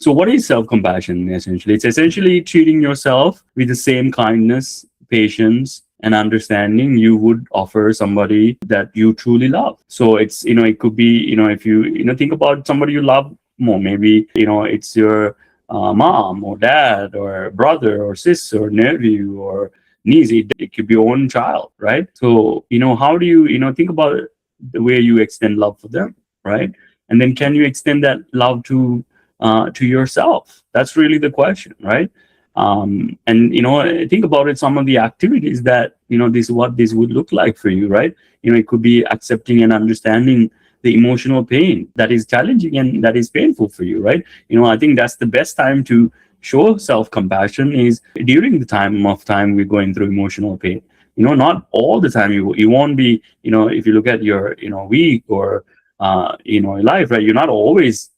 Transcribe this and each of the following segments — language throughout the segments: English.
So what is self-compassion essentially? It's essentially treating yourself with the same kindness, patience, and understanding you would offer somebody that you truly love. So it's, it could be, if you, think about somebody you love more, maybe, it's your mom or dad or brother or sister or nephew or niece. It could be your own child, right? So, how do you, think about the way you extend love for them, right? And then can you extend that love to yourself? That's really the question, right? And think about it. Some of the activities that this what this would look like for you, right? It could be accepting and understanding the emotional pain that is challenging and that is painful for you, right? I think that's the best time to show self-compassion is during the time we're going through emotional pain. Not all the time. You won't be, if you look at your week or life, right? You're not always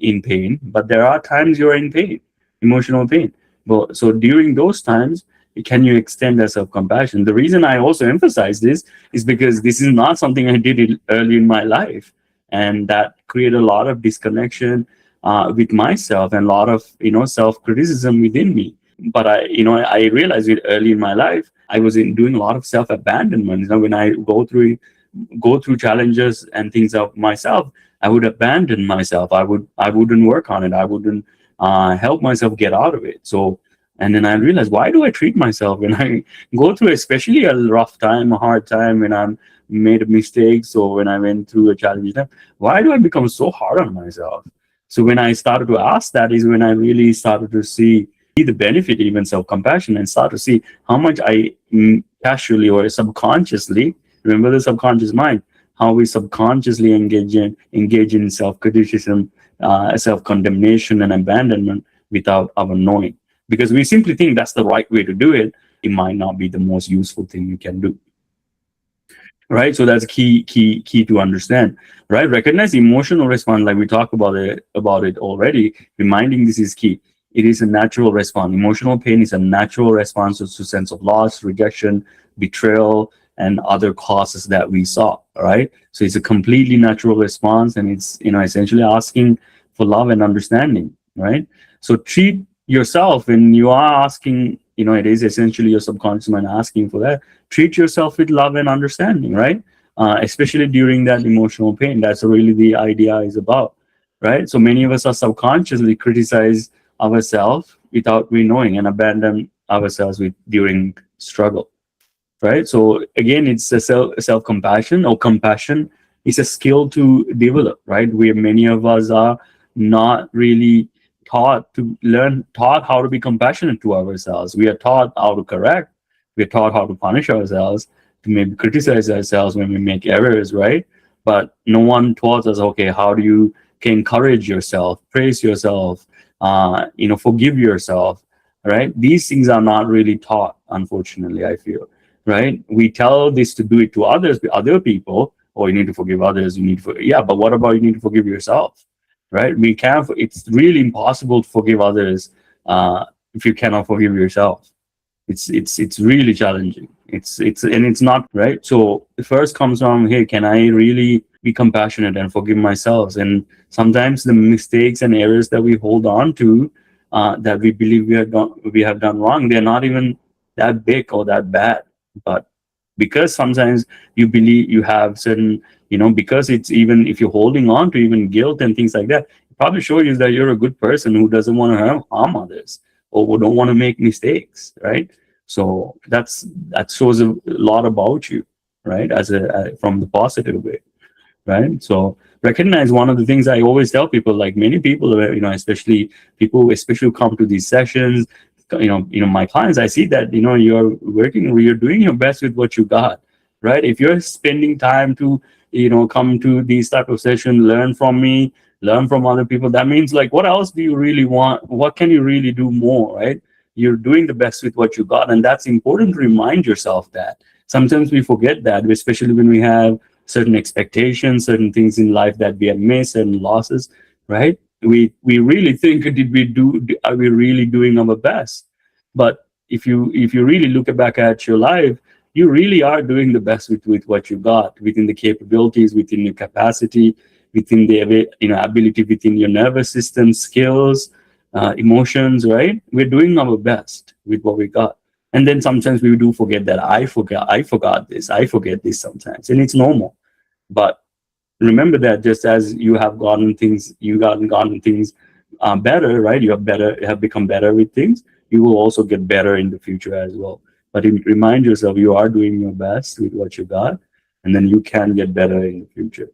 in pain, but there are times you're in pain, emotional pain. Well, so during those times, can you extend that self-compassion? The reason I also emphasize this is because this is not something I did early in my life, and that created a lot of disconnection with myself and a lot of self-criticism within me. But I realized it early in my life. I was doing a lot of self-abandonment. When I go through challenges and things of myself, I would abandon myself. I wouldn't work on it. I wouldn't help myself get out of it. So, and then I realized, why do I treat myself when I go through, especially a rough time, a hard time, when I'm made mistakes or when I went through a challenging time? Why do I become so hard on myself? So when I started to ask that is when I really started to see the benefit, even self-compassion, and start to see how much I casually or subconsciously, remember the subconscious mind, how we subconsciously engage in self-criticism, self-condemnation, and abandonment without our knowing. Because we simply think that's the right way to do it. It might not be the most useful thing you can do. Right? So that's key to understand. Right? Recognize emotional response, like we talked about it already. Reminding this is key. It is a natural response. Emotional pain is a natural response to sense of loss, rejection, betrayal, and other causes that we saw. Right? So it's a completely natural response, and it's essentially asking for love and understanding. Right? So treat yourself when you are asking. It is essentially your subconscious mind asking for that. Treat yourself with love and understanding. Right? Especially during that emotional pain. That's really the idea is about. Right? So many of us are subconsciously criticize ourselves without we knowing and abandon ourselves during struggle. Right? So again, it's a self-compassion or compassion is a skill to develop. Right? Where many of us are not really taught how to be compassionate to ourselves. We are taught how to correct. We are taught how to punish ourselves, to maybe criticize ourselves when we make errors, right? But no one taught us, okay, how do you can encourage yourself, praise yourself, forgive yourself, right? These things are not really taught, unfortunately, I feel, right? We tell this to do it to others, other people. Oh, you need to forgive others. Yeah, but what about you need to forgive yourself, right? We can't. It's really impossible to forgive others if you cannot forgive yourself. It's really challenging. It's not right. So the first comes from, hey, can I really be compassionate and forgive myself? And sometimes the mistakes and errors that we hold on to, that we believe we have done wrong, they're not even that big or that bad. But because sometimes you believe you have certain, because it's, even if you're holding on to even guilt and things like that, it probably shows you that you're a good person who doesn't want to harm others or who don't want to make mistakes, right? So that shows a lot about you, right? From the positive way, right? So recognize, one of the things I always tell people, like many people, especially people, especially who come to these sessions, my clients, I see that, you're doing your best with what you got, right? If you're spending time to, come to these type of sessions, learn from me, learn from other people, that means, like, what else do you really want? What can you really do more, right? You're doing the best with what you got. And that's important to remind yourself that. Sometimes we forget that, especially when we have certain expectations, certain things in life that we have missed, and losses, right? We really think, are we really doing our best? But if you really look back at your life, you really are doing the best with what you got, within the capabilities, within your capacity, within the ability within your nervous system, skills, emotions, right? We're doing our best with what we got. And then sometimes we do forget that I forgot this, I forget this sometimes, and it's normal. But remember that just as you have gotten things better, right? You have become better with things. You will also get better in the future as well. But remind yourself you are doing your best with what you got, and then you can get better in the future.